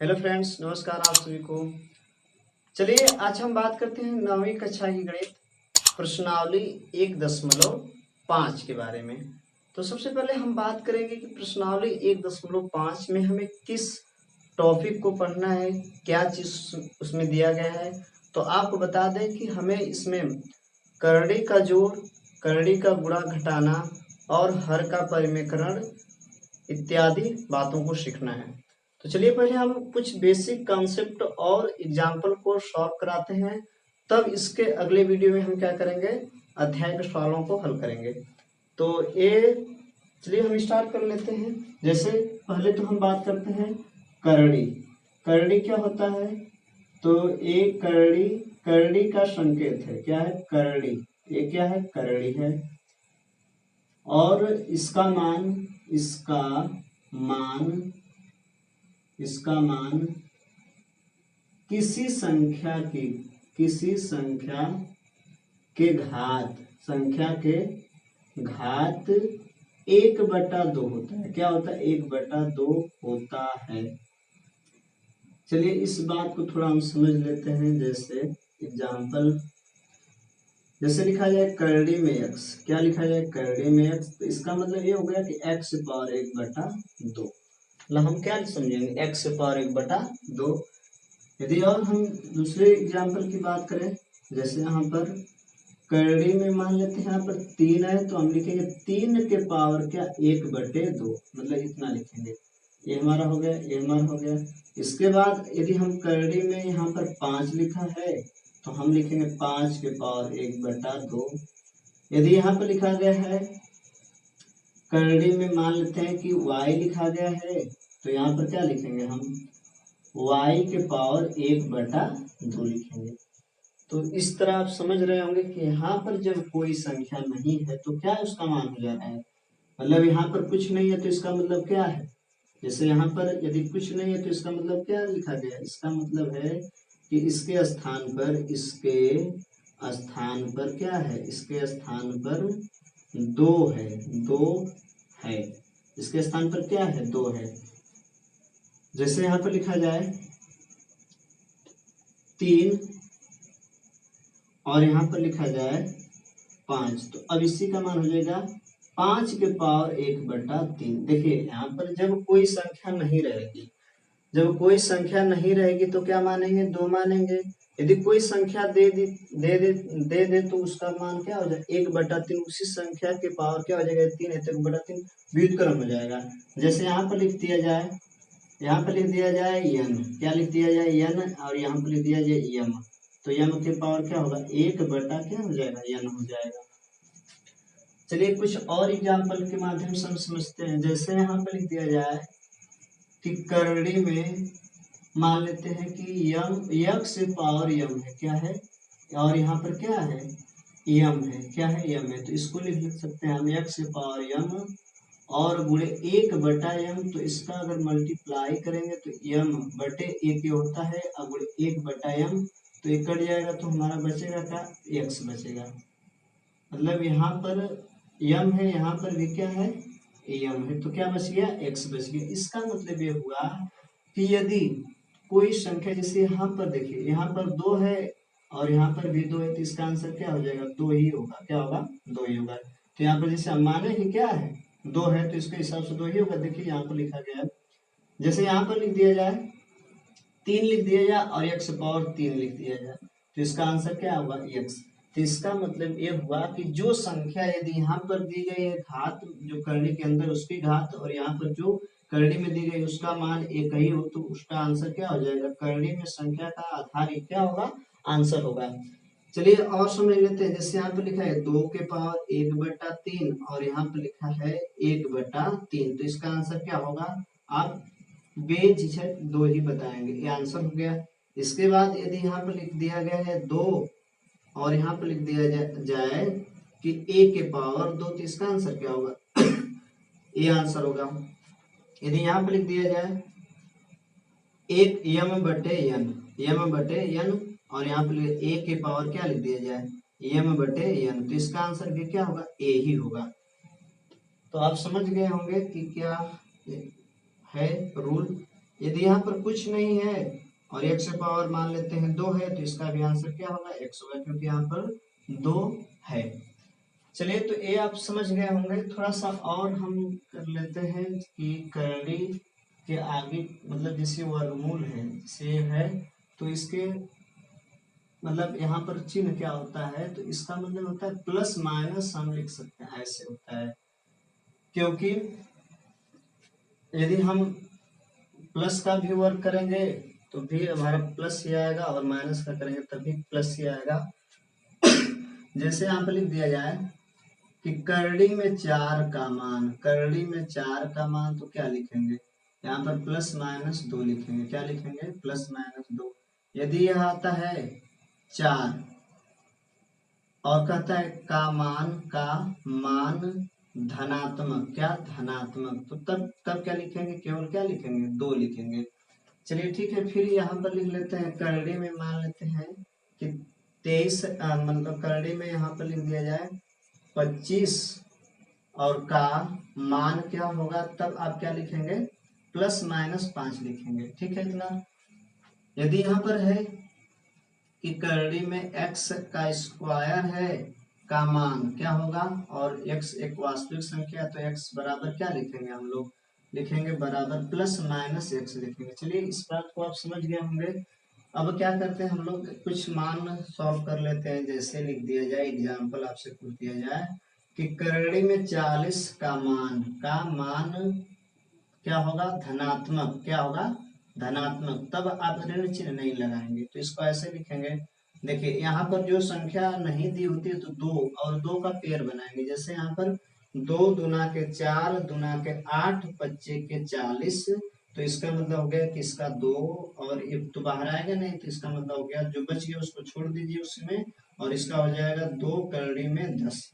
Hello friends, नमस्कार आप सभी को। चलिए आज हम बात करते हैं 9वीं कक्षा की गणित प्रश्नावली 1.5 के बारे में। तो सबसे पहले हम बात करेंगे कि प्रश्नावली 1.5 में हमें किस टॉपिक को पढ़ना है, क्या चीज उसमें दिया गया है। तो आपको बता दें कि हमें इसमें करड़ी का जोड़, करड़ी का गुणा घटाना और हर का परिमेयकरण इत्यादि बातों को सीखना है। तो चलिए पहले हम कुछ बेसिक कॉन्सेप्ट और एग्जाम्पल को सॉल्व कराते हैं, तब इसके अगले वीडियो में हम क्या करेंगे, अध्याय के सवालों को हल करेंगे। तो ये चलिए हम स्टार्ट कर लेते हैं। जैसे पहले तो हम बात करते हैं करड़ी। करड़ी क्या होता है? तो एक करड़ी, करड़ी का संकेत है, क्या है? करड़ी। ये क्या है? करड़ी है। और इसका मान, इसका मान किसी संख्या के घात, संख्या के घात 1/2 होता है। क्या होता है? 1/2 होता है। चलिए इस बात को थोड़ा हम समझ लेते हैं। जैसे एग्जाम्पल, जैसे लिखा जाए करड़ी में x, क्या लिखा जाए? करड़ी में x, तो इसका मतलब ये हो गया कि x से पावर 1/2। मतलब हम क्या समझेंगे? x से पावर 1/2। यदि और हम दूसरे एग्जाम्पल की बात करें, जैसे यहाँ पर करड़ी में मान लेते हैं यहाँ पर 3 है, तो हम लिखेंगे 3 के पावर क्या? 1/2, मतलब इतना लिखेंगे। ये हमारा हो गया, ये हमारा हो गया। इसके बाद यदि हम करड़ी में यहाँ पर 5 लिखा है, तो हम लिखेंगे 5 के पावर 1/2। यदि यहाँ पर लिखा गया है करड़ी में, मान लेते हैं कि y लिखा गया है, तो यहाँ पर क्या लिखेंगे? हम y के पावर 1/2 लिखेंगे। तो इस तरह आप समझ रहे होंगे कि यहाँ पर जब कोई संख्या नहीं है तो क्या उसका मान हो जा रहा है। मतलब यहाँ पर कुछ नहीं है तो इसका मतलब क्या है? जैसे यहाँ पर यदि कुछ नहीं है तो इसका मतलब क्या लिखा गया? इसका मतलब है कि इसके स्थान पर, क्या है? इसके स्थान पर 2 है, 2 है। इसके स्थान पर क्या है? 2 है। जैसे यहाँ पर लिखा जाए 3 और यहाँ पर लिखा जाए 5, तो अब इसी का मान हो जाएगा 5 के पावर 1/3। देखिए यहाँ पर जब कोई संख्या नहीं रहेगी, तो क्या मानेंगे? 2 मानेंगे। यदि कोई संख्या दे दे तो उसका मान क्या हो जाएगा? 1/3। उसी संख्या के पावर क्या हो जाएगा? 3 है तो 1/3 व्युत्क्रम हो जाएगा। जैसे यहाँ पर लिख दिया जाए n, क्या लिख दिया जाए? n, और यहाँ पर लिख दिया जाए m, तो m के पावर क्या होगा? 1/, क्या हो जाएगा? n हो जाएगा। चलिए कुछ और एग्जाम्पल के माध्यम से हम समझते हैं। जैसे यहाँ पर लिख दिया जाए कि करड़ी में मान लेते हैं कि x से पावर m है, क्या है? और यहाँ पर क्या है? m है, क्या है? m है। तो इसको लिख सकते हैं हम x से पावर m और गुणे 1/m। तो इसका अगर मल्टीप्लाई करेंगे तो m/1 होता है, और गुणे 1/m, तो ये कट जाएगा तो हमारा बचेगा क्या? x बचेगा। मतलब यहाँ पर m है, यहाँ पर भी क्या है? m है, तो क्या बच गया? x बच गया। इसका मतलब ये हुआ कि यदि कोई संख्या, जैसे यहाँ पर देखिए, यहाँ पर 2 है और यहाँ पर भी 2 है, तो इसका आंसर क्या हो जाएगा? 2 ही होगा। क्या होगा? 2 ही होगा। तो यहाँ पर जैसे हम माने कि क्या है? 2 है, तो इसके हिसाब से 2 ही होगा। देखिए यहाँ पर लिखा गया है, जैसे यहाँ पर लिख दिया जाए 3 लिख दिया जाए और x पावर 3 लिख दिया जाए, तो इसका आंसर क्या होगा? x। तो इसका मतलब ये हुआ कि जो संख्या यदि यहाँ पर दी गई है घात, जो करड़ी के अंदर उसकी घात, और यहाँ पर जो करड़ी में दी गई उसका मान एक ही हो, तो उसका आंसर क्या हो जाएगा? करड़ी में संख्या का आधार ही क्या होगा? आंसर होगा। चलिए और समझ लेते हैं। जैसे यहाँ पर लिखा है 2 के पावर 1/3 और यहाँ पर लिखा है 1/3, तो इसका आंसर क्या होगा? आप बेझिझक 2 ही बताएंगे, ये आंसर हो गया। इसके बाद यदि यहाँ पर लिख दिया गया है 2 और यहाँ पर लिख दिया जाए कि a के पावर 2, तो इसका आंसर क्या होगा? ये आंसर होगा। यदि यहाँ पर लिख दिया जाए 1 m/n और यहाँ पर a के पावर क्या लिख दिया जाए? m/n, तो इसका आंसर भी क्या होगा? a ही होगा। तो आप समझ गए होंगे कि क्या है रूल। यदि यहाँ पर कुछ नहीं है और x पावर मान लेते हैं 2 है, तो इसका भी आंसर क्या होगा, x होगा, क्योंकि यहाँ पर 2 है। चलिए, तो ये आप समझ गए होंगे। थोड़ा सा और हम कर लेते हैं कि करड़ी के आगे मतलब जैसे वर्गमूल है, जैसे है, तो इसके मतलब यहाँ पर चिन्ह क्या होता है, तो इसका मतलब होता है प्लस माइनस, हम लिख सकते हैं ऐसे होता है, क्योंकि यदि हम प्लस का भी वर्क करेंगे तो भी हमारा प्लस ही आएगा, और माइनस का करेंगे तब भी प्लस ही आएगा। जैसे यहाँ पर लिख दिया जाए कि करड़ी में 4 का मान, करड़ी में 4 का मान, तो क्या लिखेंगे, यहाँ पर प्लस माइनस 2 लिखेंगे। क्या लिखेंगे, प्लस माइनस 2। यदि यह आता है 4 और कहता है का मान धनात्मक, क्या धनात्मक, तो तब क्या लिखेंगे, केवल क्या लिखेंगे, 2 लिखेंगे। चलिए ठीक है, फिर यहाँ पर लिख लेते हैं करड़ी में, मान लेते हैं कि 23 मतलब करड़ी में यहाँ पर लिख दिया जाए 25 और का मान क्या होगा, तब आप क्या लिखेंगे, प्लस माइनस 5 लिखेंगे। ठीक है इतना। यदि यहाँ पर है कि करड़ी में x का स्क्वायर है का मान क्या होगा, और x एक वास्तविक संख्या है, तो x बराबर क्या लिखेंगे, हम लोग लिखेंगे बराबर प्लस माइनस x लिखेंगे। चलिए, इस बात को आप समझ गए होंगे। अब क्या करते हैं, हम लोग कुछ मान सॉल्व कर लेते हैं। जैसे लिख दिया जाए, एग्जाम्पल आपसे पूछ दिया जाए कि करड़ी में 40 का मान क्या होगा, धनात्मक, क्या होगा, धनात्मक, तब आप ऋण चिन्ह नहीं लगाएंगे, तो इसको ऐसे लिखेंगे। देखिए, यहाँ पर जो संख्या नहीं दी होती है तो 2 और 2 का पेयर बनाएंगे। जैसे यहाँ पर 2 दूना के 4 दूना के 8 पच्चे के 40, तो इसका मतलब हो गया कि इसका 2 और ये तो बाहर आएगा नहीं, तो इसका मतलब हो गया जो बच गया उसको छोड़ दीजिए उसमें, और इसका हो जाएगा 2 करड़ी में 10।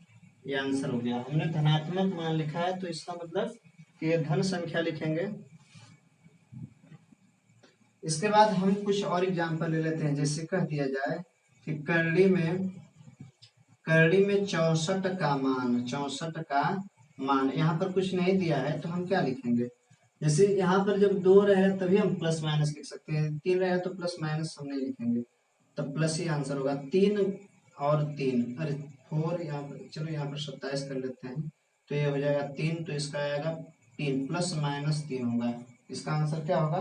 ये आंसर हो गया। हमने धनात्मक मान लिखा है, तो इसका मतलब कि ये धन संख्या लिखेंगे। इसके बाद हम कुछ और एग्जाम्पल ले लेते हैं। जैसे कह दिया जाए कि करड़ी में 64 का मान, 64 का मान, यहाँ पर कुछ नहीं दिया है तो हम क्या लिखेंगे। जैसे यहाँ पर जब 2 रहेगा तभी हम प्लस माइनस लिख सकते हैं, 3 रहेगा तो प्लस माइनस हम नहीं लिखेंगे, तब प्लस ही आंसर होगा। 3 और 3, अरे 4, यहाँ पर चलो यहाँ पर 27 कर लेते हैं, तो ये हो जाएगा 3, तो इसका आएगा 3 प्लस माइनस 3 होगा। इसका आंसर क्या होगा,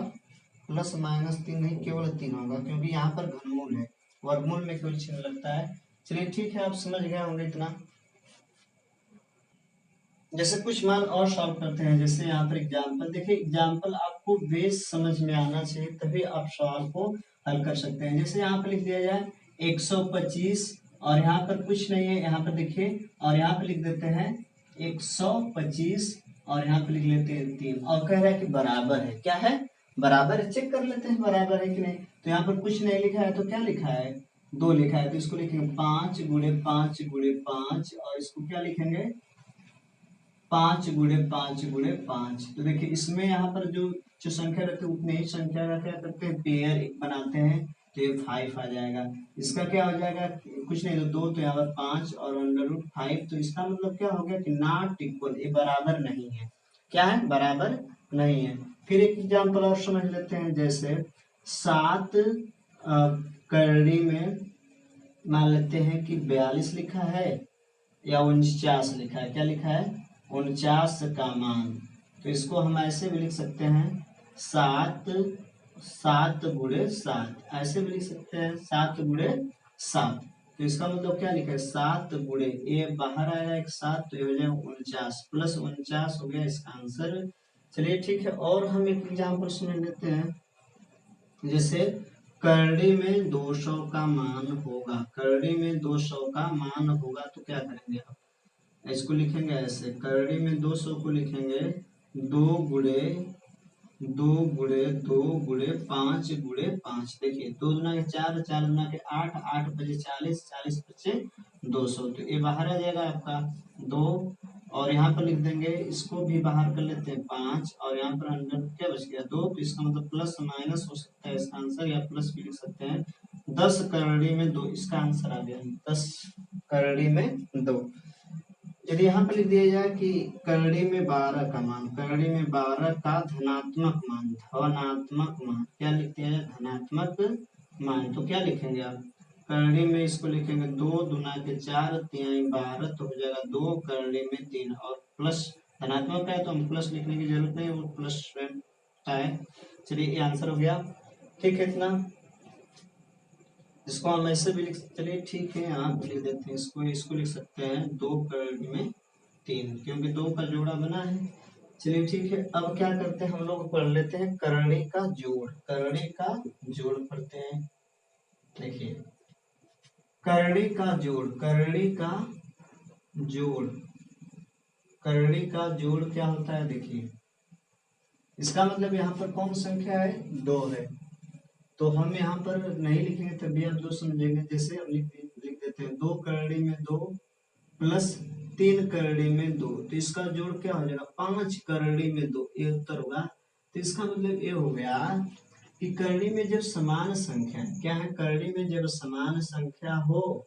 प्लस माइनस 3 नहीं, केवल 3 होगा, क्योंकि यहाँ पर घनमूल है, वर्गमूल में केवल चिन्ह लगता है। चलिए ठीक है, आप समझ गए होंगे इतना। जैसे कुछ मान और सॉल्व करते हैं। जैसे यहाँ पर एग्जाम्पल देखिए, एग्जाम्पल आपको बेस समझ में आना चाहिए, तभी आप सवाल को हल कर सकते हैं। जैसे यहाँ पर लिख दिया जाए 125 और यहाँ पर कुछ नहीं है, यहाँ पर देखिए, और यहाँ पर लिख देते हैं 125 और यहाँ पर लिख लेते हैं 3, और कह रहा है कि बराबर है। क्या है, बराबर है। चेक कर लेते हैं बराबर है कि नहीं। तो यहाँ पर कुछ नहीं लिखा है, तो क्या लिखा है, 2 लिखा है, तो इसको लिखेंगे 5 गुणे 5 गुणे 5, और इसको क्या लिखेंगे, 5 गुणे 5 गुणे 5। तो देखिए, इसमें यहाँ पर जो संख्या रहती है उतनी ही संख्या का क्या करते हैं, पेयर एक बनाते हैं, तो ये 5 आ जाएगा। इसका क्या हो जाएगा, कुछ नहीं तो 2, तो यहाँ पर 5 और √5, तो इसका मतलब क्या हो गया कि नॉट इक्वल, ये बराबर नहीं है। क्या है, बराबर नहीं है। फिर एक एग्जाम्पल और समझ लेते हैं। जैसे 7 करड़ी में मान लेते हैं कि 42 लिखा है या 49 लिखा है। क्या लिखा है, 49 का मान, तो इसको हम ऐसे भी लिख सकते हैं 7 गुणे 7, ऐसे भी लिख सकते हैं 7 गुणे 7। तो इसका मतलब क्या लिखा है, 7 गुणे, ये बाहर आएगा एक 7, तो ये हो जाएगा 49 प्लस 49 हो गया इसका आंसर। चलिए ठीक है, और हम एक एग्जाम्पल समझ लेते हैं। जैसे करड़ी में 200 का मान होगा, करड़ी में 200 का मान होगा, तो क्या करेंगे आप, इसको लिखेंगे ऐसे, करड़ी में 200 को लिखेंगे 2 गुणे 2 गुणे 2 गुणे 5 गुणे 5। देखिए, 2 दूना के 4, 4 दूना के 8, 8 बचे 40, 40 बचे 200, तो ये बाहर आ जाएगा आपका 2, और यहाँ पर लिख देंगे, इसको भी बाहर कर लेते हैं 5, और यहाँ पर 100 क्या बच गया 2, तो इसका मतलब प्लस माइनस हो सकता है इसका आंसर, या प्लस भी लिख सकते हैं। 10 करड़ी में 2, इसका आंसर आ गया 10 करड़ी में 2। यदि यहाँ पर लिख दिया जाए कि करड़ी में 12 का मान, करड़ी में 12 का धनात्मक मान, धनात्मक मान क्या लिख दिया जाए, धनात्मक मान, तो क्या लिखेंगे आप, करड़ी में इसको लिखेंगे 2 दूना के 4 तिहाई 12, तो हो जाएगा 2 करड़ी में 3, और प्लस धनात्मक है तो हम प्लस लिखने की जरूरत नहीं, वो प्लस स्वयं है। चलिए ये आंसर हो गया, ठीक है इतना। इसको हम ऐसे भी लिख, चलिए ठीक है आप लिख देते हैं इसको, इसको लिख सकते हैं 2 करड़ी में 3, क्योंकि 2 का जोड़ा बना है। चलिए ठीक है, अब क्या करते हैं हम लोग पढ़ लेते हैं करड़ी का जोड़, करड़ी का जोड़ पढ़ते हैं। देखिए करड़ी का जोड़, करड़ी का जोड़, करड़ी का जोड़ क्या होता है, देखिए इसका मतलब यहाँ पर कौन संख्या है, 2 है, तो हम यहाँ पर नहीं लिखेंगे तभी आप 2 समझेंगे। जैसे हम लिख देते हैं 2 करड़ी में 2 प्लस 3 करड़ी में 2, तो इसका जोड़ क्या हो जाएगा, 5 करड़ी में 2, ये उत्तर होगा। तो इसका मतलब ये हो गया कि करड़ी में जब समान संख्या, क्या है, करड़ी में जब समान संख्या हो,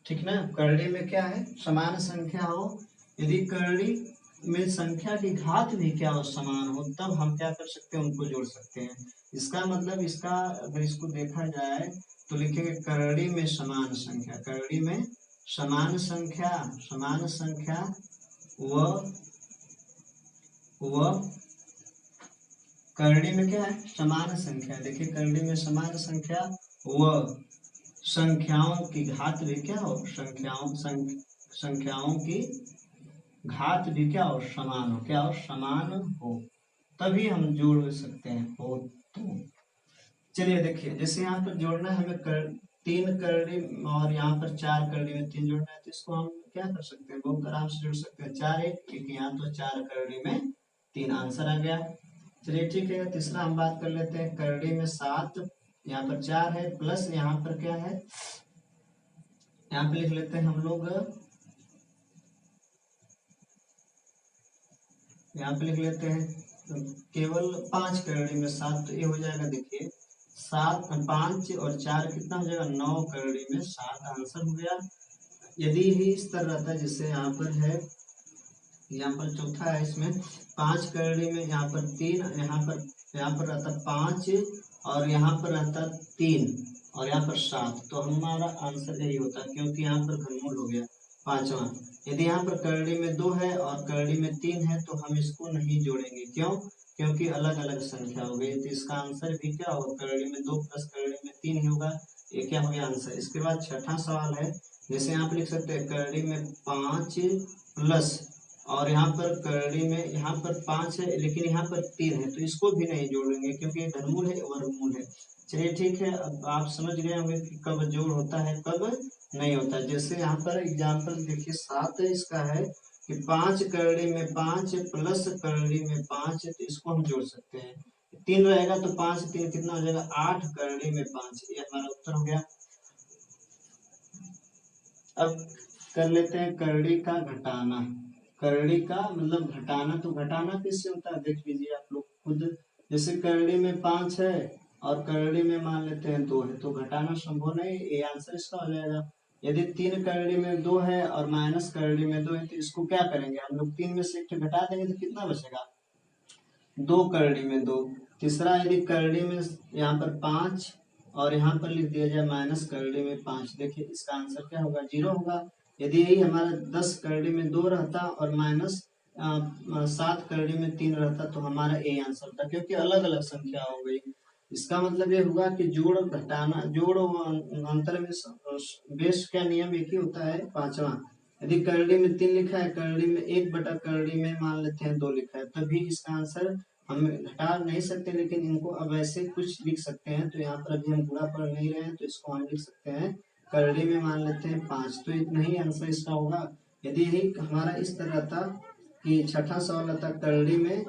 ठीक ना, करड़ी में क्या है, समान संख्या हो, यदि करड़ी में संख्या की घात भी क्या हो, समान हो, तब हम क्या कर सकते हैं, उनको जोड़ सकते हैं। इसका मतलब इसका अगर इसको देखा जाए तो लिखेंगे करड़ी में समान संख्या, करड़ी में समान संख्या, समान संख्या व करड़ी में क्या है, समान संख्या, देखिए करड़ी में समान संख्या व संख्याओं की घात भी क्या हो, संख्याओं की घात भी क्या हो, समान हो, क्या हो, समान हो, तभी हम जोड़ सकते हैं, हो तो। चलिए देखिए जैसे यहाँ पर जोड़ना है हमें 3 करड़ी और यहाँ पर 4 करड़ी में 3 जोड़ना है, तो इसको हम क्या कर सकते हैं, बहुत आराम से जोड़ सकते हैं, 4 1 1, यहाँ तो 4 करड़ी में 3, आंसर आ गया। चलिए ठीक है, तीसरा हम बात कर लेते हैं करड़ी में 7, यहाँ पर 4 है, प्लस यहाँ पर क्या है, यहाँ पे लिख लेते हैं हम लोग, यहाँ पे लिख लेते हैं केवल 5 करड़ी में 7, तो ये हो जाएगा, देखिए 7 5 और 4 कितना हो जाएगा, 9 करड़ी में 7, आंसर हो गया। यदि ही इस तरह रहता है जैसे यहाँ पर है, यहाँ पर चौथा है, इसमें 5 करड़ी में यहाँ पर 3, यहाँ पर रहता 5 और यहाँ पर रहता 3 और यहाँ पर 7, तो हमारा आंसर यही होता है, क्योंकि यहाँ पर घनमूल हो गया पांचवा। यदि यहाँ पर करड़ी में 2 है और करड़ी में 3 है तो हम इसको नहीं जोड़ेंगे, क्यों, क्योंकि अलग अलग संख्या हो गई, तो इसका आंसर भी क्या होगा, करड़ी में 2 प्लस करड़ी में 3 ही होगा, ये क्या हो गया आंसर। इसके बाद छठा सवाल है, जैसे यहाँ पे लिख सकते हैं करड़ी में 5 प्लस, और यहाँ पर करड़ी में यहाँ पर 5 है लेकिन यहाँ पर 3 है, तो इसको भी नहीं जोड़ेंगे क्योंकि ये धनमूल है, वर्गमूल है। चलिए ठीक है, अब आप समझ गए होंगे कि कब जोड़ होता है कब नहीं होता। जैसे यहाँ पर एग्जाम्पल देखिए 7 इसका है कि 5 करड़ी में 5 प्लस करड़ी में 5, तो इसको हम जोड़ सकते हैं, 3 रहेगा तो 5 3 कितना हो जाएगा, 8 करड़ी में 5, ये हमारा उत्तर हो गया। अब कर लेते हैं करड़ी का घटाना, करड़ी का मतलब घटाना, तो घटाना किससे होता है देख लीजिए आप लोग खुद। जैसे करड़ी में 5 है और करड़ी में मान लेते हैं 2 है, तो घटाना संभव नहीं, ये आंसर इसका हो जाएगा। यदि 3 करड़ी में 2 है और माइनस करड़ी में 2 है, तो इसको क्या करेंगे हम लोग, 3 में से एक घटा देंगे तो कितना बचेगा, 2 करड़ी में 2। तीसरा यदि करड़ी में यहाँ पर 5 और यहाँ पर लिख दिया जाए माइनस करड़ी में 5, देखिए इसका आंसर क्या होगा, 0 होगा। यदि यही हमारा 10 करड़ी में 2 रहता और माइनस 7 करड़ी में 3 रहता, तो हमारा ए आंसर था, क्योंकि अलग अलग संख्या हो गई। इसका मतलब ये हुआ कि जोड़ घटाना, जोड़ अंतर में बेस क्या नियम एक ही होता है, पांचवा। यदि करड़ी में 3 लिखा है, करड़ी में 1 बटा करड़ी में मान लेते हैं 2 लिखा है, तभी इसका आंसर हम घटा नहीं सकते, लेकिन इनको अब ऐसे कुछ लिख सकते हैं। तो यहाँ पर अभी हम पूरा पढ़ नहीं रहे हैं, तो इसको हम लिख सकते हैं करड़ी में मान लेते हैं 5, तो इतना ही आंसर इसका होगा। यदि ही हमारा इस तरह था कि छठा सवाल था करड़ी में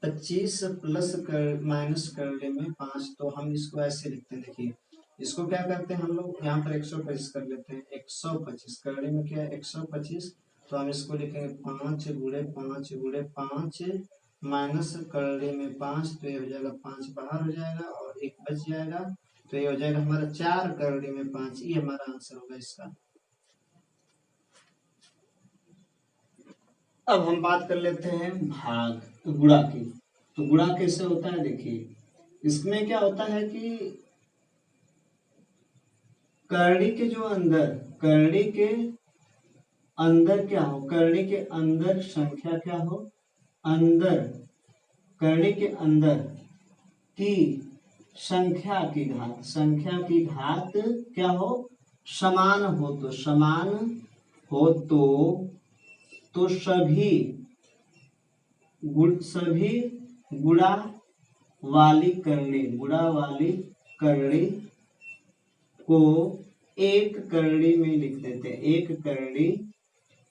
25 प्लस माइनस करड़ी में 5, तो हम इसको ऐसे लिखते हैं, देखिए इसको क्या करते हैं हम लोग, यहाँ पर 125 कर लेते हैं, 125 करड़ी में क्या है 125, तो हम इसको लिखेंगे 5 गुणे 5 गुणे 5 माइनस करड़ी में 5, तो ये हो जाएगा 5 बाहर हो जाएगा और 1 बच जाएगा, तो ये हो जाएगा हमारा 4 करड़ी में 5, ये हमारा आंसर होगा इसका। अब हम बात कर लेते हैं भाग गुणा की। तो गुणा कैसे होता है देखिए, इसमें क्या होता है कि करड़ी के जो अंदर, करड़ी के अंदर क्या हो, करड़ी के अंदर संख्या क्या हो, अंदर करड़ी के अंदर की संख्या की घात, संख्या की घात क्या हो, समान हो। तो समान हो तो सभी गुणा वाली करड़ी, गुणा वाली करड़ी को एक करड़ी में लिख देते हैं।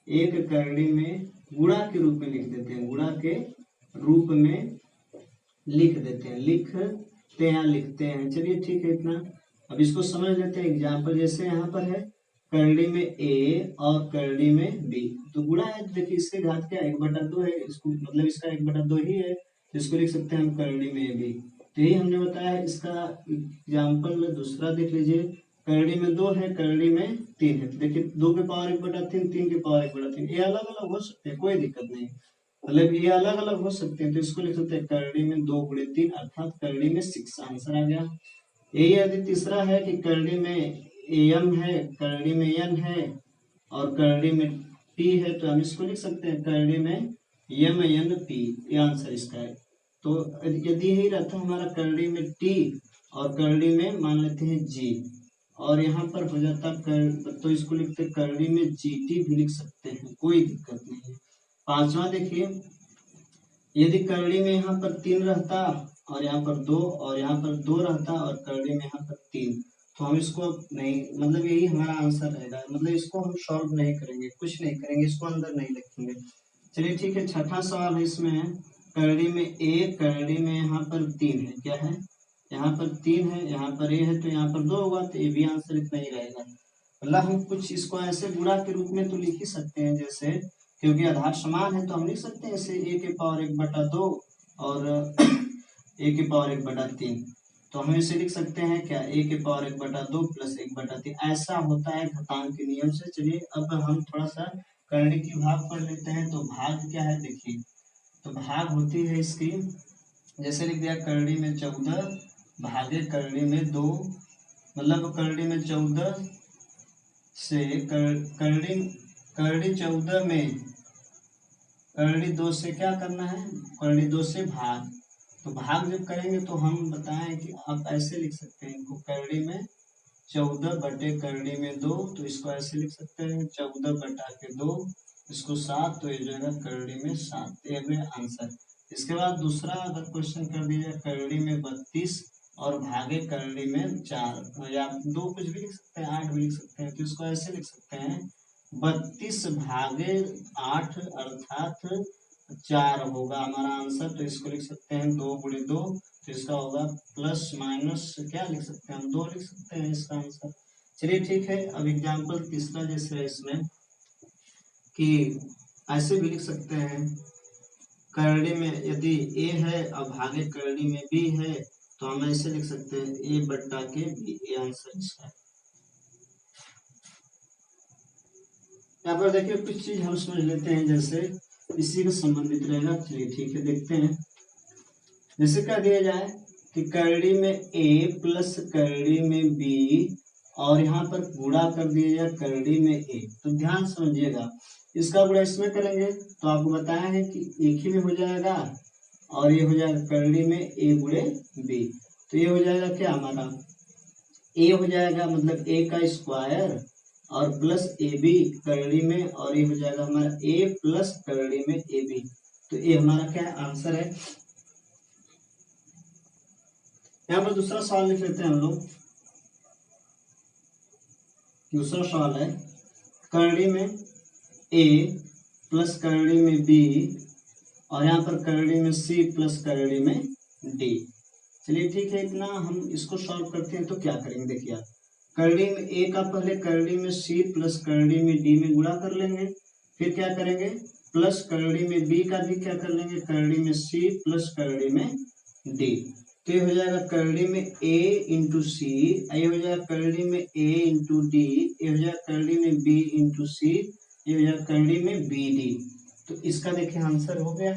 एक करड़ी में गुणा के रूप में लिख देते हैं, गुणा के रूप में लिख देते हैं, लिखते हैं। चलिए ठीक है इतना। अब इसको समझ लेते हैं एग्जाम्पल। जैसे यहाँ पर है करड़ी में a और करड़ी में b, तो गुणा है तो देखिए इसके घात क्या 1/2 है, इसको मतलब इसका 1/2 ही है, तो इसको लिख सकते हैं हम करड़ी में b। तो यही हमने बताया। इसका एग्जाम्पल दूसरा देख लीजिए, करड़ी में 2 है, करड़ी में 3 है। तो देखिए 2 के पावर 1/3, 3 के पावर 1/3, ये अलग अलग हो सकते हैं, कोई दिक्कत नहीं, मतलब ये अलग अलग हो सकते हैं। तो इसको लिख सकते हैं करड़ी में 2 × 3 अर्थात करड़ी में 6, आंसर आ गया। यही यदि तीसरा है कि करड़ी में एम है, करड़ी में एन है और करड़ी में पी है, तो हम इसको लिख सकते हैं करड़ी में एम एन पी, ये आंसर इसका है। तो यदि यही रहता हमारा करड़ी में टी और करड़ी में मान लेते हैं जी, और यहाँ पर हो जाता तो इसको लिखते करड़ी में जीटी भी लिख सकते हैं, कोई दिक्कत नहीं है। पांचवा देखिए, यदि करड़ी में यहाँ पर 3 रहता और यहाँ पर 2 और यहाँ पर 2 रहता और करड़ी में यहाँ पर 3, तो हम इसको नहीं, मतलब यही हमारा आंसर रहेगा, मतलब इसको हम सॉल्व नहीं करेंगे, कुछ नहीं करेंगे, इसको अंदर नहीं लिखेंगे। चलिए ठीक है, छठा सवाल है इसमें, करड़ी में ए, करड़ी में यहाँ पर 3 है, क्या है, यहाँ पर 3 है, यहाँ पर ए है, तो यहाँ पर 2 होगा, तो ये भी आंसर इतना ही रहेगा। मतलब हम कुछ इसको ऐसे गुणा के रूप में तो लिख ही सकते हैं, जैसे क्योंकि आधार समान है तो हम लिख सकते हैं इसे a के पावर 1/2 और a के पावर 1/3, तो हम इसे लिख सकते हैं क्या, a के पावर 1/2 + 1/3, ऐसा होता है घातांक के नियम से। चलिए अब हम थोड़ा सा करड़ी की भाग पढ़ लेते हैं। तो भाग क्या है देखिए, तो भाग होती है इसकी, जैसे लिख दिया करड़ी में 14 भागे करड़ी में 2, मतलब करड़ी में 14 से करड़ी 14 में करड़ी 2 से क्या करना है, करड़ी 2 से भाग। तो भाग जब करेंगे तो हम बताएं कि आप ऐसे लिख सकते हैं इनको, करड़ी में 14 बटे करड़ी में 2, तो इसको ऐसे लिख सकते हैं 14 बटा के 2, इसको 7, तो ये जाएगा करड़ी में 7, ये आंसर। इसके बाद दूसरा अगर क्वेश्चन कर दिया करड़ी में 32 और भागे करड़ी में 4, या 2 कुछ भी लिख सकते हैं, 8 भी लिख सकते हैं, तो इसको ऐसे लिख सकते हैं 32 भागे 8 अर्थात 4 होगा हमारा आंसर। तो इसको लिख सकते हैं 2 × 2, तो इसका होगा प्लस माइनस क्या लिख सकते हैं हम, 2 लिख सकते हैं इसका आंसर। चलिए ठीक है, अब एग्जाम्पल तीसरा जैसे है इसमें कि ऐसे भी लिख सकते हैं, करड़ी में यदि a है और भागे करड़ी में b है, तो हम ऐसे लिख सकते हैं a बट्टा के b, ये आंसर इसका है। यहाँ पर देखिए कुछ चीज हम समझ लेते हैं, जैसे इसी से संबंधित रहेगा। चलिए ठीक है, देखते हैं। जैसे क्या दिया जाए कि करड़ी में a प्लस करड़ी में b और यहाँ पर गुणा कर दिया जाए करड़ी में a, तो ध्यान समझिएगा, इसका गुणा इसमें करेंगे तो आपको बताया है कि एक ही में हो जाएगा, और ये हो जाएगा करड़ी में a × b, तो ये हो जाएगा क्या हमारा a हो जाएगा, मतलब a का स्क्वायर और प्लस ab करड़ी में, और ये हो जाएगा हमारा a प्लस करड़ी में ab, तो ये हमारा क्या आंसर है। यहाँ पर दूसरा सवाल लिख लेते हैं हम लोग। दूसरा सवाल है करड़ी में a प्लस करड़ी में b और यहाँ पर करड़ी में c प्लस करड़ी में d। चलिए ठीक है, इतना हम इसको सॉल्व करते हैं। तो क्या करेंगे देखिए आप, करड़ी में a का पहले करड़ी में c प्लस करड़ी में d में गुणा कर लेंगे, फिर क्या करेंगे प्लस करड़ी में b का भी क्या कर लेंगे, करड़ी में c प्लस करड़ी में d, तो ये हो जाएगा करड़ी में a × c, ये हो जाएगा करड़ी में a × d, ये हो जाएगा करड़ी में b × c, ये हो जाएगा करड़ी में bd। तो इसका देखिए आंसर हो गया।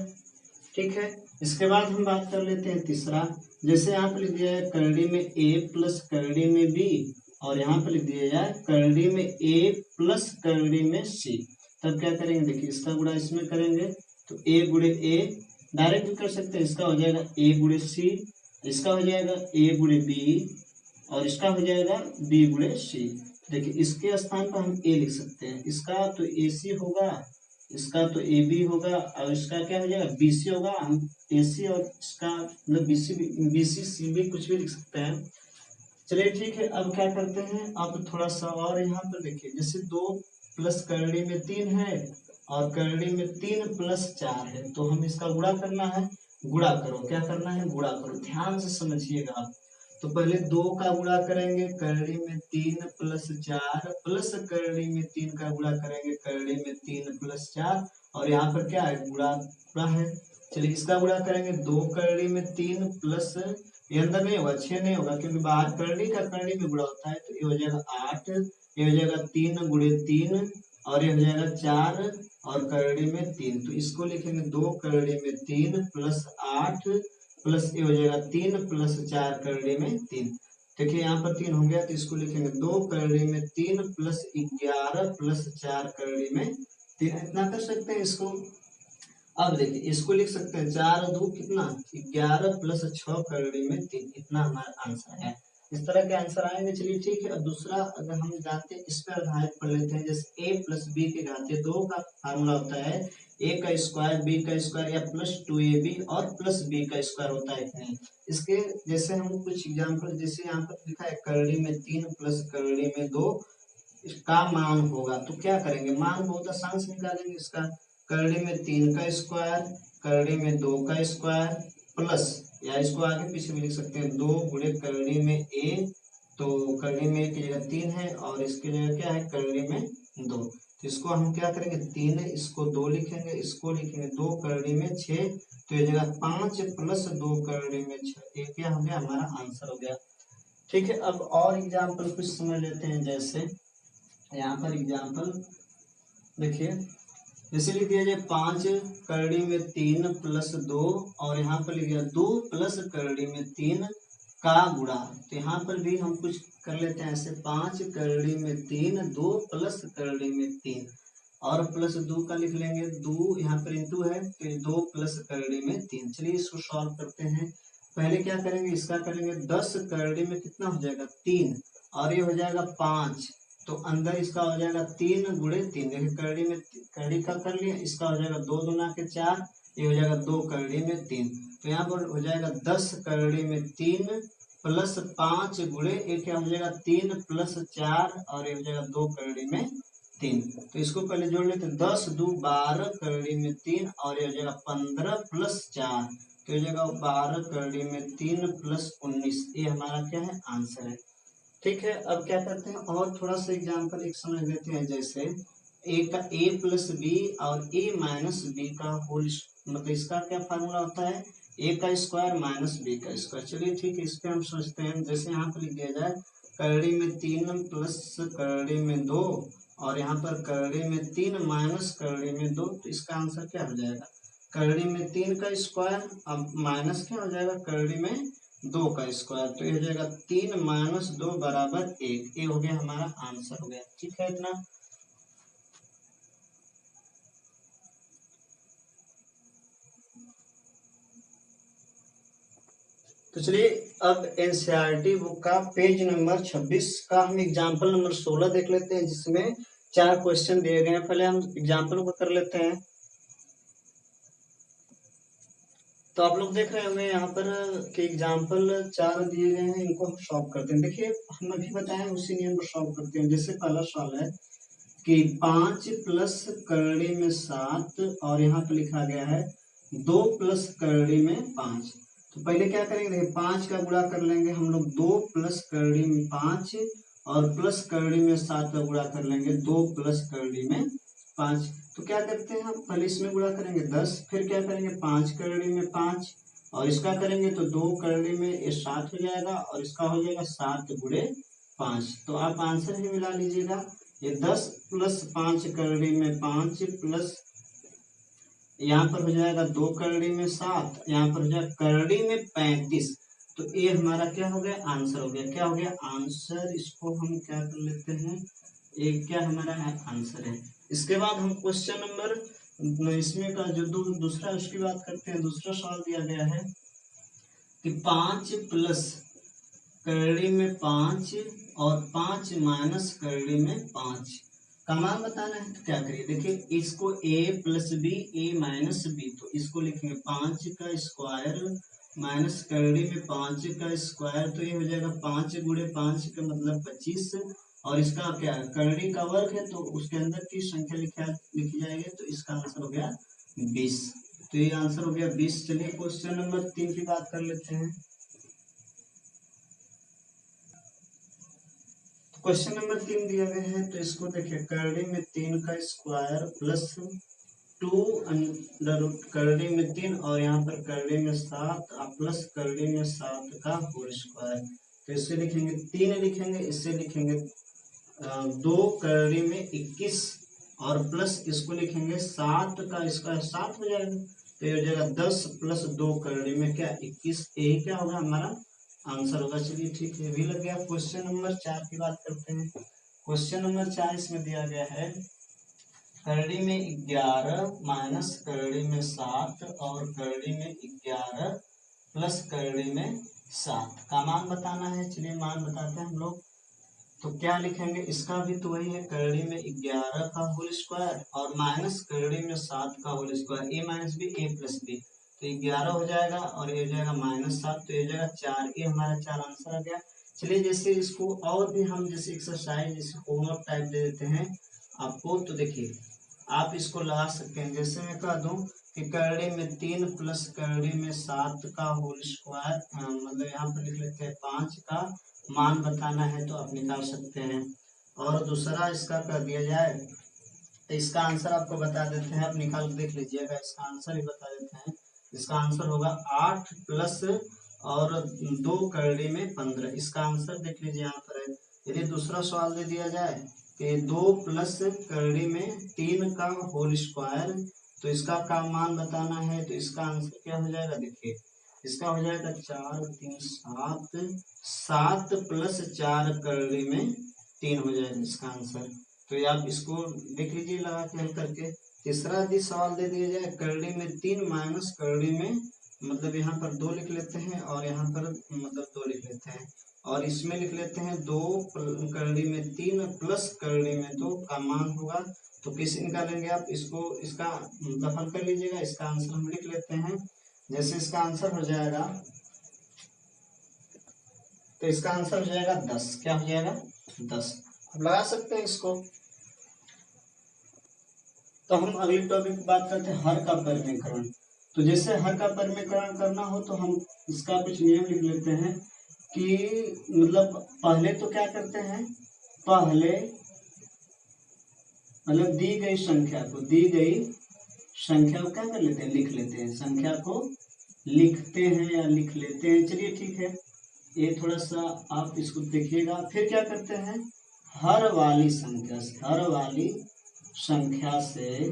ठीक है, इसके बाद हम बात कर लेते हैं तीसरा। जैसे यहाँ पे लिख दिया है करड़ी में ए प्लस करड़ी में बी, और यहाँ पे लिख दिया जाए करड़ी में ए प्लस करड़ी में सी, तब क्या करेंगे देखिए इसका गुणा इसमें करेंगे तो ए गुणे ए डायरेक्ट भी कर सकते हैं, इसका हो जाएगा ए गुणे सी, इसका हो जाएगा ए गुणे बी, और इसका हो जाएगा बी गुणे सी। देखिए इसके स्थान पर हम ए लिख सकते हैं, इसका तो ए सी होगा, इसका तो ए बी होगा, और इसका क्या हो जाएगा बी सी होगा। हम ए सी और इसका मतलब बी सी सी बी कुछ भी लिख सकते हैं। चलिए ठीक है, अब क्या करते हैं, अब थोड़ा सा और यहाँ पर देखिए जैसे 2 प्लस करड़ी में 3 है और करड़ी में 3 प्लस 4 है, तो हम इसका गुणा करना है। गुणा करो, क्या करना है, गुणा करो, ध्यान से समझिएगा आप। तो पहले 2 का गुणा करेंगे करड़ी में 3 प्लस 4, प्लस करड़ी में 3 का गुणा करेंगे करड़ी में 3 प्लस 4, और यहाँ पर क्या है गुणा गुणा है। चलिए इसका गुणा करेंगे 2 करड़ी में 3 प्लस, ये अंदर नहीं होगा 6 नहीं होगा क्योंकि बाहर करड़ी का करड़ी में गुणा होता है, तो ये हो जाएगा 8, ये हो जाएगा 3 गुणे 3, और ये हो जाएगा 4 और करड़ी में 3, तो इसको लिखेंगे 2 करड़ी में 3 प्लस 8 प्लस ये हो जाएगा 3 प्लस 4 करड़ी में 3। देखिए यहाँ पर 3 हो गया तो इसको लिखेंगे 2 करड़ी में 3 प्लस 11 प्लस 4 करड़ी में 3, इतना कर सकते हैं इसको। अब देखिए इसको लिख सकते हैं 4 2 कितना 11 प्लस 6 करड़ी में 3, इतना हमारा आंसर है। इस तरह के आंसर आएंगे। चलिए ठीक है, अब दूसरा अगर हम जानते हैं इस पर आधारित पढ़ लेते हैं। जैसे a प्लस बी के घाते 2 का फार्मूला होता है a का स्क्वायर b का स्क्वायर या प्लस 2ab और प्लस b का स्क्वायर होता है इतने। इसके जैसे हम कुछ एग्जाम्पल, जैसे यहाँ पर लिखा है करड़ी में 3 प्लस करड़ी में 2 इसका मान होगा, तो क्या करेंगे, मान बहुत आसान से निकालेंगे इसका। करड़ी में 3 का स्क्वायर, करड़ी में 2 का स्क्वायर प्लस, या इसको आगे पीछे भी लिख सकते हैं 2 गुणे करड़ी में a, तो करड़ी में a की जगह 3 है और इसकी जगह क्या है करड़ी में 2, तो इसको हम क्या करेंगे 3 है, इसको 2 लिखेंगे, इसको लिखेंगे 2 करड़ी में 6, तो ये जगह 5 प्लस 2 करड़ी में 6, ये क्या हो गया हमारा आंसर हो गया। ठीक है, अब और एग्जाम्पल कुछ समझ लेते हैं। जैसे यहाँ पर एग्जाम्पल देखिए, जैसे लिख दिया जाए 5 करड़ी में 3 प्लस 2, और यहाँ पर लिख दिया 2 प्लस करड़ी में 3 का गुणा, तो यहाँ पर भी हम कुछ कर लेते हैं ऐसे 5 करड़ी में 3 2 प्लस करड़ी में 3, और प्लस 2 का लिख लेंगे 2 यहाँ पर इंटू है तो 2 प्लस करड़ी में 3। चलिए इसको सॉल्व करते हैं। पहले क्या करेंगे, इसका करेंगे 10 करड़ी में कितना हो जाएगा 3, और ये हो जाएगा 5, तो अंदर इसका हो जाएगा 3 गुणे 3, देखिए करड़ी में करड़ी का कर लिया, इसका हो जाएगा 2 दूना के 4, ये हो जाएगा 2 करड़ी में 3, तो यहाँ पर हो जाएगा 10 करड़ी में 3 प्लस 5 गुणे ये क्या हो जाएगा 3 प्लस 4, और ये हो जाएगा 2 करड़ी में 3, तो इसको पहले जोड़ लेते हैं 10 2 12 करड़ी में 3, और ये हो जाएगा 15 प्लस 4, तो ये हो जाएगा 12 करड़ी में 3 प्लस 19, ये हमारा क्या है आंसर है। ठीक है, अब क्या करते हैं और थोड़ा सा एग्जाम्पल एक समझ लेते हैं। जैसे a का a प्लस बी और a माइनस बी का होल, मतलब इसका क्या फार्मूला होता है a का स्क्वायर माइनस b का स्क्वायर। चलिए ठीक है, इस पे हम सोचते हैं। जैसे यहाँ पर लिख दिया जाए करड़ी में 3 प्लस करड़ी में 2, और यहाँ पर करड़ी में 3 माइनस करड़ी में 2, तो इसका आंसर क्या हो जाएगा करड़ी में 3 का स्क्वायर, अब माइनस क्या हो जाएगा करड़ी में 2 का स्क्वायर, तो ये हो जाएगा 3 माइनस 2 बराबर 1, ये हो गया हमारा आंसर हो गया। ठीक है इतना। तो चलिए अब एनसीईआरटी बुक का पेज नंबर 26 का हम एग्जाम्पल नंबर 16 देख लेते हैं, जिसमें 4 क्वेश्चन दिए गए हैं। पहले हम एग्जाम्पल को कर लेते हैं। तो आप लोग देख रहे होंगे यहाँ पर कि एग्जाम्पल 4 दिए गए हैं, इनको हम सॉल्व करते हैं। देखिए हम अभी बताएं उसी नियम पर सॉल्व करते हैं। जैसे पहला सवाल है कि 5 प्लस करड़ी में 7, और यहाँ पे लिखा गया है 2 प्लस करड़ी में 5, तो पहले क्या करेंगे 5 का गुणा कर लेंगे हम लोग 2 प्लस करड़ी में 5, और प्लस करड़ी में 7 का गुणा कर लेंगे 2 प्लस करड़ी में 5। तो क्या करते हैं हम पहले इसमें गुणा करेंगे 10, फिर क्या करेंगे 5 करड़ी में 5, और इसका करेंगे तो 2 करड़ी में ये 7 हो जाएगा, और इसका हो जाएगा 7 गुणे 5। तो आप आंसर ही मिला लीजिएगा, ये 10 प्लस 5 करड़ी में 5 प्लस यहाँ पर हो जाएगा 2 करड़ी में 7, यहाँ पर हो जाएगा करड़ी में 35। तो ये हमारा क्या हो गया, आंसर हो गया। क्या हो गया, आंसर। इसको हम क्या कर लेते हैं, एक क्या हमारा आंसर है। इसके बाद हम क्वेश्चन नंबर इसमें का जो दूसरा उसकी बात करते हैं। दूसरा सवाल दिया गया है कि 5 प्लस करड़ी में 5 और 5 माइनस करड़ी में 5 का मान बताना है। तो क्या करिए, देखिए इसको a plus B, A minus B, तो इसको लिखेंगे 5 का स्क्वायर माइनस करड़ी में 5 का स्क्वायर, तो ये हो जाएगा 5 गुणे 5 का मतलब 25, और इसका क्या है, करड़ी का वर्ग है तो उसके अंदर की संख्या लिखी जाएगी, तो इसका आंसर हो गया 20। तो ये आंसर हो गया 20। चलिए क्वेश्चन नंबर 3 की बात कर लेते हैं। क्वेश्चन नंबर 3 दिया गया है, तो इसको देखिए, करड़ी में 3 का स्क्वायर प्लस 2 अंडर रूट करड़ी में 3 और यहाँ पर करड़ी में 7 प्लस करड़ी में 7 का होल स्क्वायर। तो इससे लिखेंगे 3 लिखेंगे, इससे लिखेंगे 2 करड़ी में 21 और प्लस इसको लिखेंगे 7 का स्क्वायर 7 हो जाएगा, तो ये हो जाएगा 10 प्लस 2 करड़ी में क्या 21। यही क्या होगा हमारा आंसर होगा। चलिए ठीक है, भी लग गया। क्वेश्चन नंबर 4 की बात करते हैं। क्वेश्चन नंबर 4 इसमें दिया गया है करड़ी में 11 माइनस करड़ी में 7 और करड़ी में 11 प्लस करड़ी में 7 का मान बताना है। चलिए मान बताते हैं हम लोग। तो क्या लिखेंगे, इसका भी तो वही है, करड़ी में 11 का होल स्क्वायर और माइनस करड़ी में 7 का होल स्क्वायर, ए माइनस बी ए प्लस बी, तो 11 हो जाएगा और ये हो जाएगा -7, तो ये हो जाएगा 4। ये हमारा 4 आंसर आ गया। चलिए जैसे इसको और भी हम जैसे एक्सरसाइज जैसे होमवर्क टाइप दे देते हैं आपको, तो देखिए आप इसको लगा सकते हैं। जैसे मैं कह दूं कि करड़ी में 3 प्लस करड़ी में 7 का होल स्क्वायर, मतलब यहाँ पर लिख लेते हैं 5 का मान बताना है, तो आप निकाल सकते हैं। और दूसरा इसका कर दिया जाए तो इसका आंसर आपको बता देते हैं, आप निकाल देख लीजिएगा, इसका आंसर ही बता देते हैं। इसका आंसर होगा 8 प्लस और 2 करड़ी में 15। इसका आंसर देख लीजिए यहाँ पर है। यदि दूसरा सवाल दे दिया जाए कि 2 प्लस करड़ी में 3 का होल स्क्वायर, तो इसका का मान बताना है, तो इसका आंसर क्या हो जाएगा, देखिए इसका हो जाएगा 4 3 7, 7 प्लस 4 करड़ी में 3 हो जाएगा इसका आंसर। तो आप इसको देख लीजिए लगा के हल करके। तीसरा यदि सवाल दे दिया जाए करड़ी में 3 माइनस करड़ी में, मतलब यहाँ पर 2 लिख लेते हैं और यहाँ पर मतलब 2 लिख लेते हैं, और इसमें लिख लेते हैं 2 करड़ी में 3 प्लस करड़ी में 2 का मान होगा। तो कैसे निकालेंगे आप इसको, इसका मतलब हल कर लीजिएगा। इसका आंसर हम लिख लेते हैं। जैसे इसका आंसर हो जाएगा, तो इसका आंसर हो जाएगा 10। क्या हो जाएगा 10। अब लगा सकते हैं इसको। तो हम अगली टॉपिक की बात करते हैं, हर का परिमेयकरण। तो जैसे हर का परिमेयकरण करना हो तो हम इसका कुछ नियम लिख लेते हैं कि मतलब पहले तो क्या करते हैं, पहले मतलब दी गई संख्या को क्या कर लेते हैं, लिख लेते हैं, संख्या को लिखते हैं या लिख लेते हैं। चलिए ठीक है, ये थोड़ा सा आप इसको देखिएगा। फिर क्या करते हैं, हर वाली संख्या से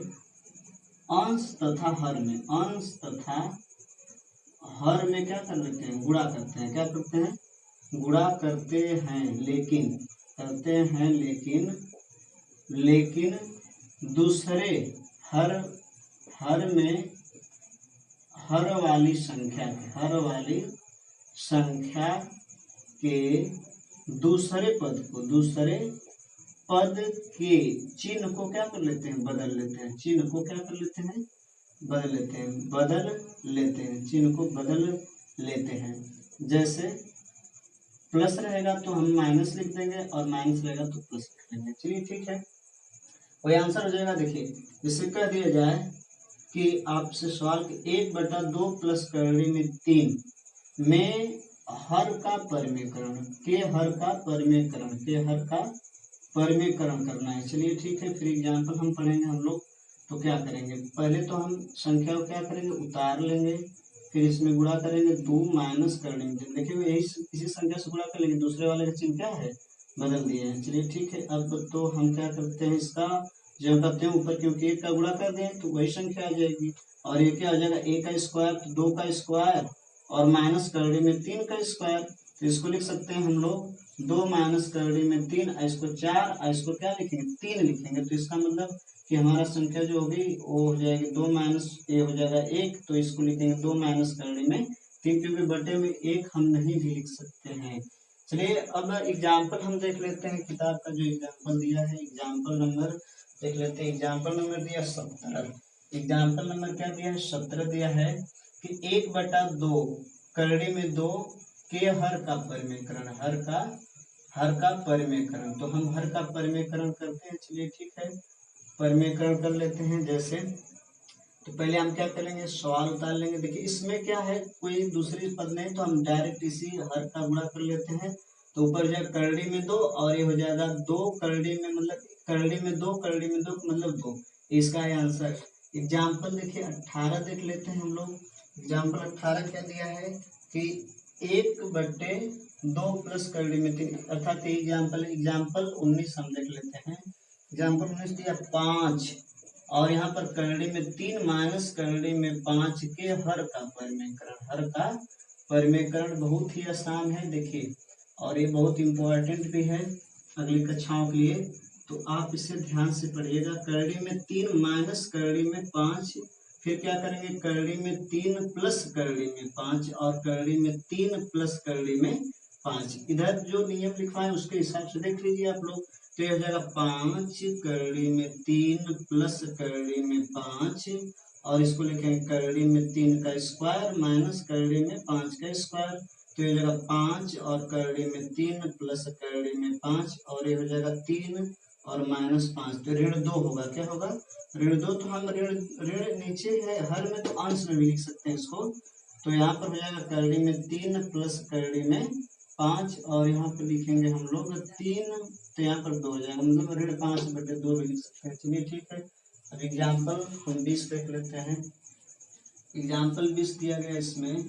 अंश तथा हर में क्या कर लेते हैं, गुणा करते हैं। क्या करते हैं, गुणा करते हैं, लेकिन दूसरे हर में हर वाली संख्या के दूसरे पद के चिन्ह को क्या कर लेते हैं, बदल लेते हैं। चिन्ह को क्या कर लेते हैं, बदल लेते हैं, चिन्ह को बदल लेते हैं। जैसे प्लस रहेगा तो हम माइनस लिख देंगे और माइनस रहेगा तो प्लस लिख देंगे। चलिए ठीक है, वही आंसर हो जाएगा। देखिए जिससे कह दिया जाए कि आपसे सवाल 1/2 प्लस करड़ी में 3 में हर का परिमेयकरण करना है। चलिए ठीक है, फिर एग्जाम्पल हम पढ़ेंगे हम लोग। तो क्या करेंगे, पहले तो हम संख्या को क्या करेंगे, उतार लेंगे, फिर इसमें गुणा करेंगे 2 माइनस करने में। देखिए यही इसी संख्या से गुणा कर लेंगे, दूसरे वाले का चिन्ह क्या है, बदल दिए हैं। चलिए ठीक है, अब तो हम क्या करते हैं, इसका जो करते हैं ऊपर, क्योंकि 1 का गुणा कर दें तो वही संख्या आ जाएगी और ये क्या हो जाएगा a का स्क्वायर, तो 2 का स्क्वायर और माइनस करड़ी में 3 का स्क्वायर, तो इसको लिख सकते हैं हम लोग 2 माइनस करड़ी में 3, इसको 4, इसको क्या लिखेंगे 3 लिखेंगे। तो इसका मतलब कि हमारा संख्या जो होगी वो हो जाएगी 2 माइनस ए हो जाएगा 1, तो इसको लिखेंगे 2 माइनस करड़ी में 3, क्योंकि बटे में 1 हम नहीं भी लिख सकते हैं। चलिए अब एग्जाम्पल हम देख लेते हैं, किताब का जो एग्जाम्पल दिया है, एग्जाम्पल नंबर देख लेते हैं। एग्जाम्पल नंबर दिया 17, एग्जाम्पल नंबर क्या दिया है 17 दिया है कि 1/2 करड़ी में 2 के हर का परिमेयकरण, हर का परिमेयकरण। तो हम हर का परिमेयकरण करते हैं, चलिए ठीक है परिमेयकरण कर लेते हैं। जैसे तो पहले हम क्या करेंगे सवाल उतार लेंगे। देखिए इसमें क्या है कोई दूसरी पद नहीं, तो हम डायरेक्ट इसी हर का गुणा कर लेते हैं। तो ऊपर जाए करड़ी में 2 और ये हो जाएगा 2 करड़ी में मतलब करड़ी में 2 करड़ी में 2 मतलब 2, इसका है आंसर। एग्जाम्पल देखिए 18 देख लेते हैं हम लोग। एग्जाम्पल 18 क्या दिया है कि 1/2 प्लस करड़ी में 3, अर्थात एग्जाम्पल 19 हम देख लेते हैं। एग्जाम्पल 19 दिया 5 और यहाँ पर करड़ी में 3 माइनस करड़ी में 5 के हर का परिमेयकरण, हर का परिमेयकरण बहुत ही आसान है देखिए, और ये बहुत इंपॉर्टेंट भी है अगली कक्षाओं के लिए, तो आप इसे ध्यान से पढ़िएगा। करड़ी में 3 माइनस करड़ी में 5, फिर क्या करेंगे करड़ी में 3 प्लस करड़ी में 5 और करड़ी में 3 प्लस करड़ी में 5। इधर जो नियम लिखवाए उसके हिसाब से देख लीजिए आप लोग। तो ये हो जाएगा 5 करड़ी में 3 प्लस करड़ी में 5 और इसको लिखेंगे करड़ी में 3 का स्क्वायर माइनस करड़ी में 5 का स्क्वायर। तो ये हो जाएगा 5 और करड़ी में 3 प्लस करड़ी में 5 और ये हो जाएगा 3 और माइनस 5, तो ऋण 2 होगा। क्या होगा ऋण 2। तो हम ऋण नीचे है हर में, तो अंश में भी लिख सकते हैं इसको। तो यहाँ पर हो जाएगा करड़ी में 3 प्लस करड़ी में 5 और यहाँ पर लिखेंगे हम लोग 3, तो यहाँ पर 2 हो जाएगा, मतलब ऋण 5/2 भी लिख सकते हैं। चलिए ठीक है। अब एग्जाम्पल हम 20 देख लेते हैं। एग्जाम्पल 20 दिया गया इसमें,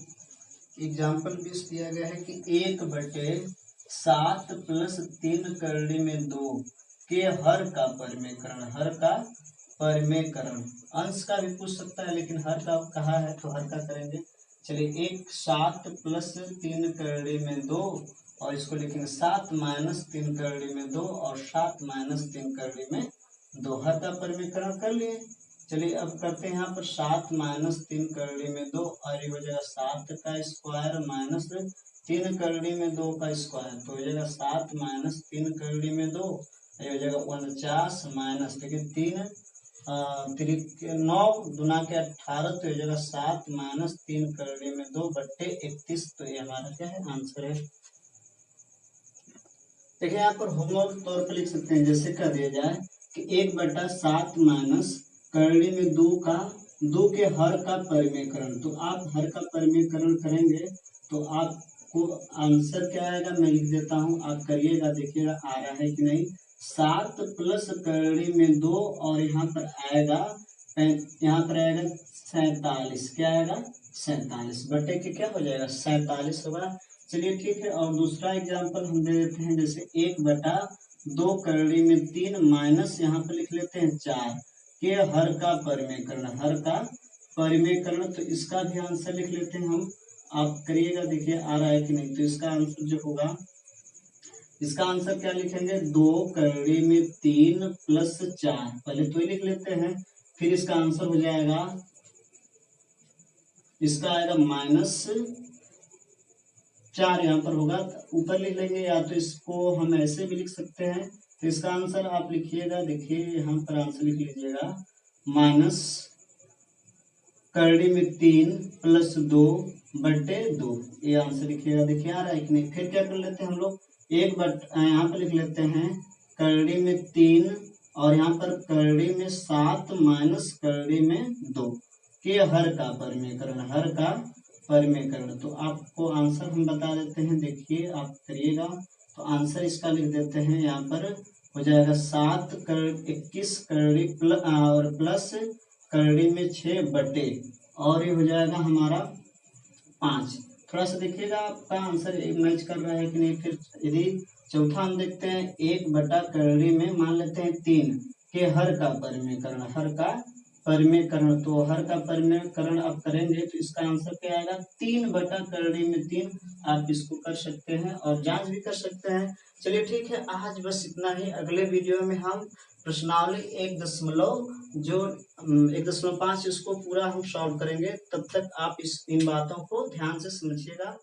एग्जाम्पल 20 दिया गया है कि 1/7 प्लस 3 करड़ी में 2 के हर का परिमेयकरण, हर का परिमेयकरण। अंश का भी पूछ सकता है लेकिन हर का कहा है तो हर का करेंगे। चलिए 7 प्लस 3 करड़ी में 2 और इसको लिखेंगे 7 माइनस 3 करड़ी में 2 और 7 माइनस 3 करड़ी में 2, हर का परिमेयकरण कर लिए। चलिए अब करते हैं यहाँ पर 7 माइनस 3 करड़ी में 2 और ये हो जाएगा 7 का स्क्वायर माइनस 3 करड़ी में 2 का स्क्वायर, तो हो जाएगा 7 माइनस 3 करड़ी में 2, ये हो जाएगा 49 माइनस देखिए 3 9 दुना के 18, तो हो जाएगा 7 माइनस 3 करड़ी में 2/31, तो ये हमारा क्या है आंसर है। देखिए यहाँ पर होमवर्क तौर पर लिख सकते हैं, जैसे कर दिया जाए कि 1/7 माइनस करड़ी में 2 के हर का परिमेयकरण। तो आप हर का परिमेयकरण करेंगे तो आपको आंसर क्या आएगा मैं लिख देता हूँ, आप करिएगा देखिएगा आ रहा है कि नहीं। 7 प्लस करड़ी में 2 और यहाँ पर आएगा 47, क्या आएगा 47 बटे के क्या हो जाएगा 47 होगा। चलिए ठीक है। और दूसरा एग्जाम्पल हम दे देते हैं, जैसे 1/2 करड़ी में 3 माइनस यहाँ पर लिख लेते हैं 4 के हर का परिमेयकरण, हर का परिमेयकरण। तो इसका भी आंसर लिख लेते हैं हम, आप करिएगा देखिए आ रहा है कि नहीं। तो इसका आंसर जो होगा, इसका आंसर क्या लिखेंगे 2 करड़ी में 3 प्लस 4, पहले तो ही लिख लेते हैं, फिर इसका आंसर हो जाएगा, इसका आएगा -4 यहाँ पर होगा, ऊपर लिख लेंगे या तो इसको हम ऐसे भी लिख सकते हैं। तो इसका आंसर आप लिखिएगा, देखिए यहाँ पर आंसर लिख लीजिएगा माइनस करड़ी में 3 प्लस 2/2, ये आंसर लिखिएगा। देखिए आ रहा है कि नहीं। फिर क्या कर लेते हैं हम लोग, यहाँ पर लिख लेते हैं करड़ी में 3 और यहाँ पर करड़ी में 7 माइनस करड़ी में 2 के हर का परिमेयकरण, हर का परिमेयकरण। तो आपको आंसर हम बता देते हैं, देखिए आप करिएगा। तो आंसर इसका लिख देते हैं, यहाँ पर हो जाएगा 7/21 करड़ी और प्लस करड़ी में 6 बटे और ये हो जाएगा हमारा 5। थोड़ा सा देखिएगा आपका आंसर मैच कर रहा है कि नहीं। फिर यदि चौथा हम देखते हैं 1 बटा करड़ी में मान लेते हैं 3 के हर का परिमेयकरण, हर का परिमेयकरण, तो हर का परिमेयकरण आप करेंगे तो इसका आंसर क्या आएगा 3/3 आप इसको कर सकते हैं और जांच भी कर सकते हैं। चलिए ठीक है, आज बस इतना ही। अगले वीडियो में हम प्रश्नावली 1.5 इसको पूरा हम सॉल्व करेंगे। तब तक आप इन बातों को ध्यान से समझिएगा।